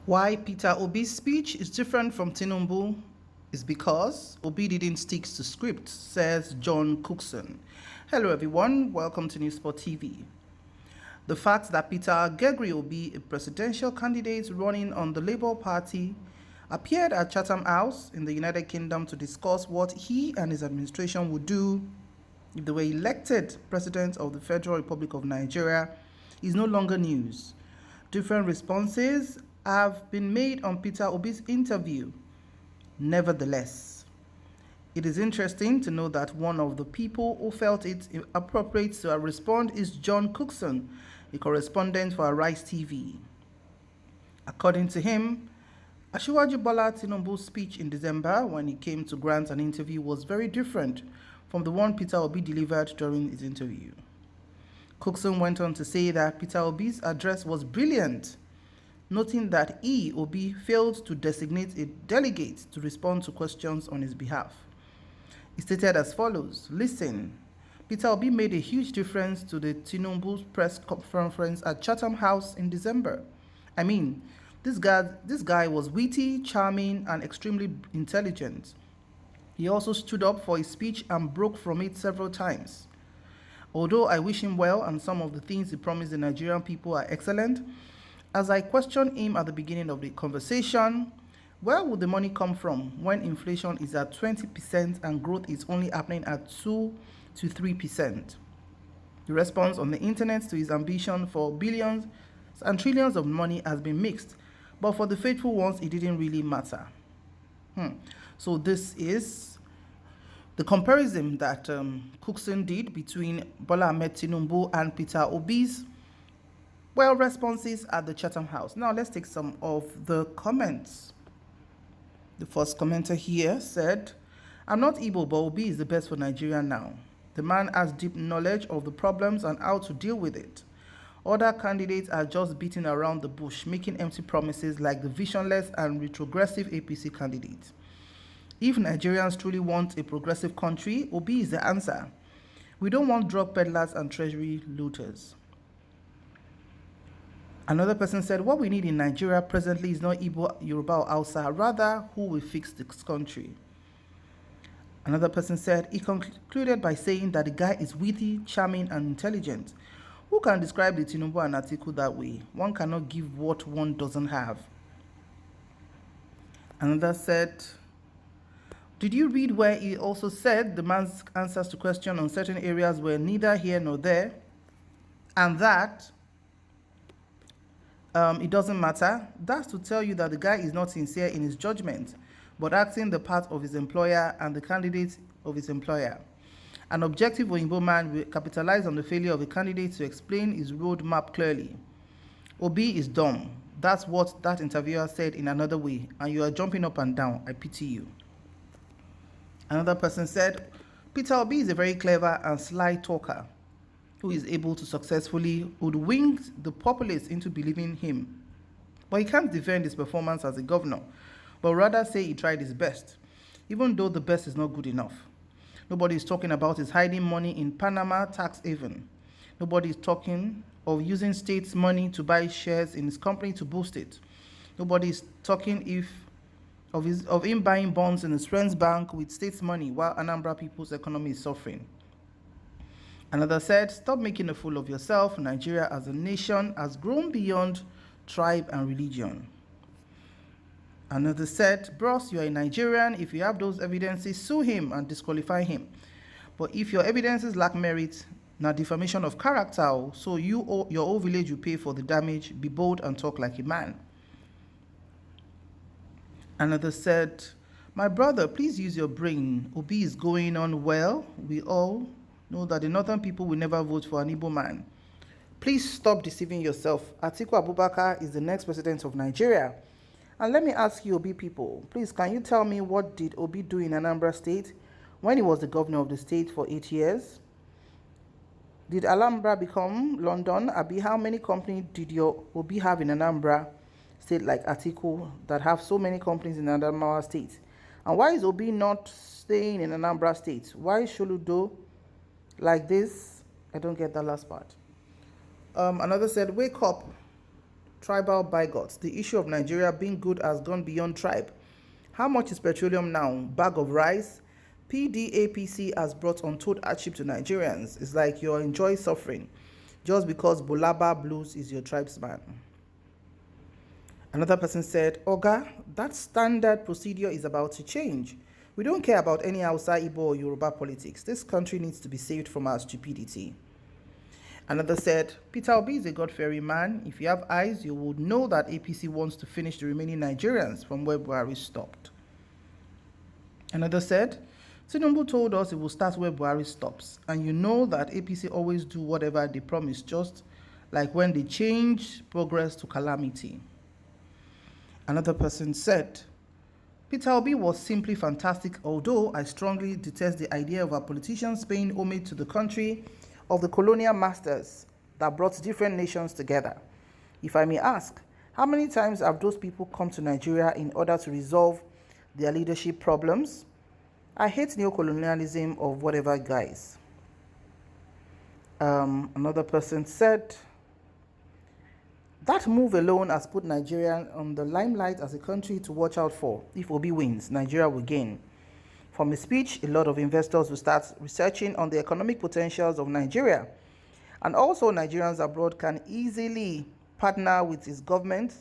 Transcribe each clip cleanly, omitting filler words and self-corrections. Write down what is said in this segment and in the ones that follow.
Why Peter Obi's speech is different from Tinubu is because Obi didn't stick to script, says John Cookson. Hello everyone, welcome to Newsport TV. The fact that Peter Gregory Obi, a presidential candidate running on the Labour Party, appeared at Chatham House in the United Kingdom to discuss what he and his administration would do if they were elected President of the Federal Republic of Nigeria is no longer news. Different responses have been made on Peter Obi's interview. Nevertheless, it is interesting to know that one of the people who felt it appropriate to respond is John Cookson, a correspondent for Arise TV. According to him, Asiwaju Bola Tinubu's speech in December when he came to grant an interview was very different from the one Peter Obi delivered during his interview. Cookson went on to say that Peter Obi's address was brilliant, noting that Obi failed to designate a delegate to respond to questions on his behalf. He stated as follows, "Listen, Peter Obi made a huge difference to the Tinubu press conference at Chatham House in December. I mean, this guy was witty, charming, and extremely intelligent. He also stood up for his speech and broke from it several times. Although I wish him well and some of the things he promised the Nigerian people are excellent, as I questioned him at the beginning of the conversation, where would the money come from when inflation is at 20% and growth is only happening at 2 to 3%? The response on the internet to his ambition for billions and trillions of money has been mixed, but for the faithful ones, it didn't really matter." So this is the comparison that Cookson did between Bola Ahmed Tinubu and Peter Obi's responses at the Chatham House. Now let's take some of the comments. The first commenter here said, "I'm not Igbo, but Obi is the best for Nigeria now. The man has deep knowledge of the problems and how to deal with it. Other candidates are just beating around the bush, making empty promises like the visionless and retrogressive APC candidate. If Nigerians truly want a progressive country, Obi is the answer. We don't want drug peddlers and treasury looters." Another person said, "What we need in Nigeria presently is not Igbo, Yoruba, or Hausa, rather who will fix this country." Another person said, he concluded by saying that the guy is witty, charming, and intelligent. Who can describe the Tinubu and Atiku that way? One cannot give what one doesn't have. Another said, "Did you read where he also said the man's answers to questions on certain areas were neither here nor there, and that it doesn't matter? That's to tell you that the guy is not sincere in his judgment, but acting the part of his employer and the candidate of his employer. An objective Oyinbo man will capitalize on the failure of a candidate to explain his roadmap clearly. Obi is dumb. That's what that interviewer said in another way, and you are jumping up and down. I pity you." Another person said, "Peter Obi is a very clever and sly talker who is able to successfully hoodwink the populace into believing him. But he can't defend his performance as a governor, but rather say he tried his best, even though the best is not good enough. Nobody is talking about his hiding money in Panama tax haven. Nobody is talking of using state's money to buy shares in his company to boost it. Nobody is talking of him buying bonds in his friend's bank with state's money while Anambra people's economy is suffering." Another said, "Stop making a fool of yourself. Nigeria as a nation has grown beyond tribe and religion." Another said, "Bros, you are a Nigerian. If you have those evidences, sue him and disqualify him. But if your evidences lack merit, now defamation of character, so your whole village will pay for the damage. Be bold and talk like a man." Another said, "My brother, please use your brain. Obi is going on well. We all know that the northern people will never vote for an Igbo man. Please stop deceiving yourself. Atiku Abubakar is the next president of Nigeria. And let me ask you, Obi people, please can you tell me what did Obi do in Anambra State when he was the governor of the state for 8 years? Did Alhambra become London? Abi, how many companies did your Obi have in Anambra State like Atiku that have so many companies in Anambra State? And why is Obi not staying in Anambra State? Why Sholudo like this?" I don't get that last part. Another said, "Wake up. tribal bigots. The issue of Nigeria being good has gone beyond tribe. How much is petroleum now? Bag of rice? PDAPC has brought untold hardship to Nigerians. It's like you enjoy suffering just because Bolaba Blues is your tribesman. Another person said, Oga, that standard procedure is about to change. We don't care about any Hausa, Igbo, or Yoruba politics. This country needs to be saved from our stupidity. Another said, Peter Obi is a God-fearing man. If you have eyes, you would know that APC wants to finish the remaining Nigerians from where Buhari stopped. Another said, Tinubu told us it will start where Buhari stops. And you know that APC always do whatever they promise, just like when they change progress to calamity. Another person said, Peter Obi was simply fantastic, although I strongly detest the idea of our politicians paying homage to the country of the colonial masters that brought different nations together. If I may ask, how many times have those people come to Nigeria in order to resolve their leadership problems? I hate neocolonialism of whatever guys. Another person said, that move alone has put Nigeria on the limelight as a country to watch out for. If Obi wins, Nigeria will gain. From his speech, a lot of investors will start researching on the economic potentials of Nigeria. And also, Nigerians abroad can easily partner with his government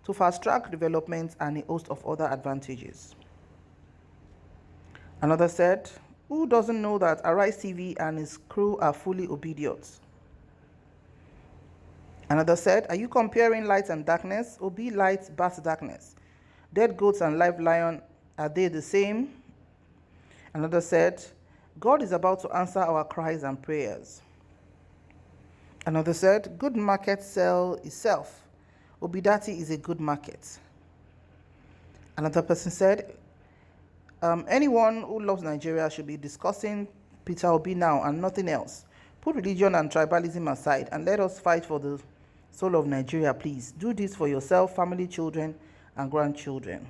to fast-track development and a host of other advantages. Another said, who doesn't know that Arise TV and his crew are fully obedient? Another said, are you comparing light and darkness? Obi light, bat darkness. Dead goats and live lion, are they the same? Another said, God is about to answer our cries and prayers. Another said, good market sell itself. Obidati is a good market. Another person said, anyone who loves Nigeria should be discussing Peter Obi now and nothing else. Put religion and tribalism aside and let us fight for the soul of Nigeria, please. Do this for yourself, family, children, and grandchildren.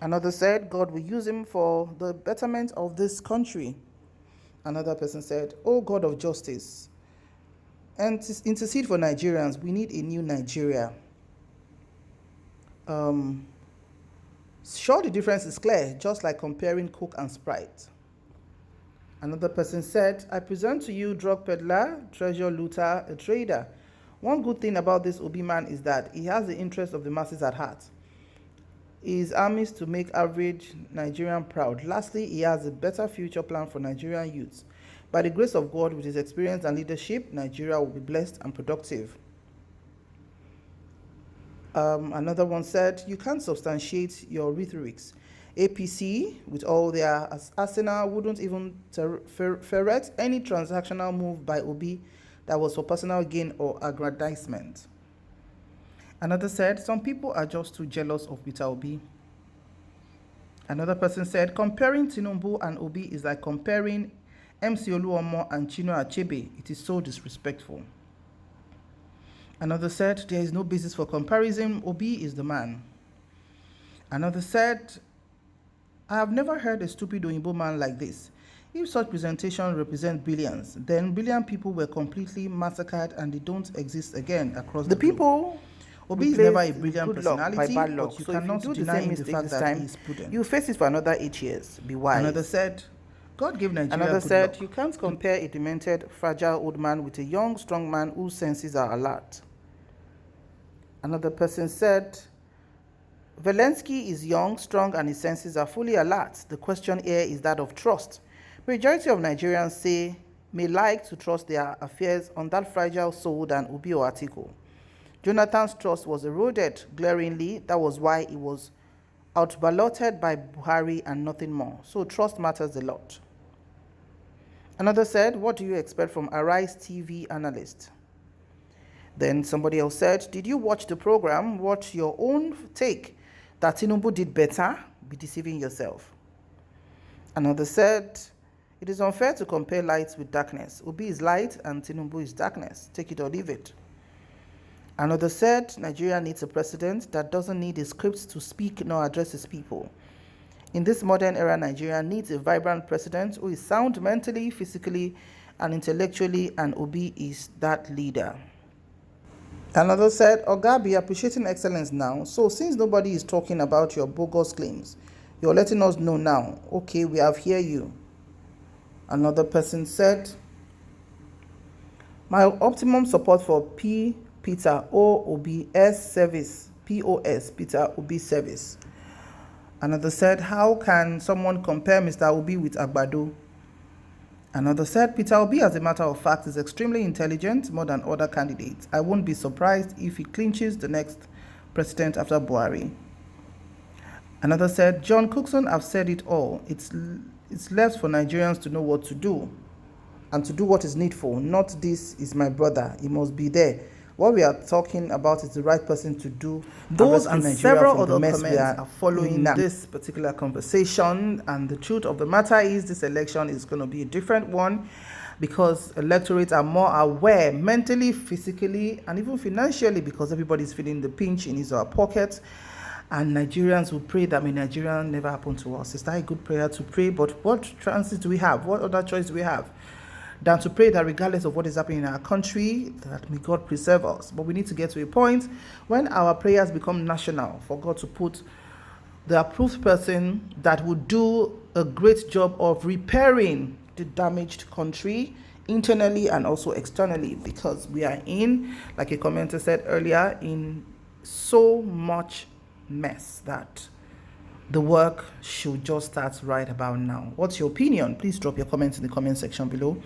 Another said, God will use him for the betterment of this country. Another person said, oh God of justice, and intercede for Nigerians. We need a new Nigeria. Sure, the difference is clear, just like comparing Coke and Sprite. Another person said, I present to you drug peddler, treasure looter, a trader. One good thing about this Obi man is that he has the interest of the masses at heart. He is armies to make average Nigerian proud. Lastly, he has a better future plan for Nigerian youths. By the grace of God, with his experience and leadership, Nigeria will be blessed and productive. Another one said, you can't substantiate your rhetorics. APC, with all their arsenal, wouldn't even ferret any transactional move by Obi that was for personal gain or aggrandizement. Another said, some people are just too jealous of Peter Obi. Another person said, comparing Tinubu and Obi is like comparing MC Oluomo and Chino Achebe. It is so disrespectful. Another said, there is no basis for comparison. Obi is the man. Another said, I have never heard a stupid Oyinbo man like this. If such presentation represent billions, then billion people were completely massacred and they don't exist again across the globe. People Obi is never a brilliant personality, by bad luck. but you So cannot if you do deny the same the fact mistake this that time, he is prudent. you face it for another 8 years. Be wise. Another said, God gave Nigeria Another good said, luck. you can't compare a demented, fragile old man with a young, strong man whose senses are alert. Another person said, Zelensky is young, strong, and his senses are fully alert. The question here is that of trust. Majority of Nigerians may like to trust their affairs on that fragile soul than Obi or Atiku. Jonathan's trust was eroded glaringly. That was why he was out-balloted by Buhari and nothing more. So trust matters a lot. Another said, what do you expect from Arise TV analyst? Then somebody else said, did you watch the program? Watch your own take that Tinubu did better? Be deceiving yourself. Another said, it is unfair to compare light with darkness. Obi is light and Tinubu is darkness. Take it or leave it. Another said, Nigeria needs a president that doesn't need a script to speak nor address his people. In this modern era, Nigeria needs a vibrant president who is sound mentally, physically, and intellectually, and Obi is that leader. Another said, Oga, be appreciating excellence now. So since nobody is talking about your bogus claims, you're letting us know now. Okay, we have heard you. Another person said, my optimum support for Peter Obi S service. POS, Peter Obi service. Another said, how can someone compare Mr. Obi with Agbado? Another said, Peter Obi, as a matter of fact, is extremely intelligent, more than other candidates. I won't be surprised if he clinches the next president after Buhari. Another said, John Cookson, I've said it all. It's left for Nigerians to know what to do and to do what is needful. Not this is my brother. He must be there. What we are talking about is the right person to do. Those and several other comments are following this particular conversation, and the truth of the matter is this election is going to be a different one because electorates are more aware mentally, physically, and even financially, because everybody's feeling the pinch in his or her pocket. And Nigerians will pray that Nigeria never happened to us. Is that a good prayer to pray? But what chances do we have? What other choice do we have than to pray that regardless of what is happening in our country, that may God preserve us? But we need to get to a point when our prayers become national for God to put the approved person that would do a great job of repairing the damaged country internally and also externally, because we are in, like a commenter said earlier, in so much mess that the work should just start right about now. What's your opinion? Please drop your comments in the comment section below.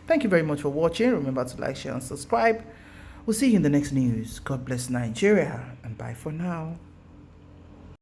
Thank you very much for watching. Remember to like, share, and subscribe. We'll see you in the next news. God bless Nigeria, and bye for now.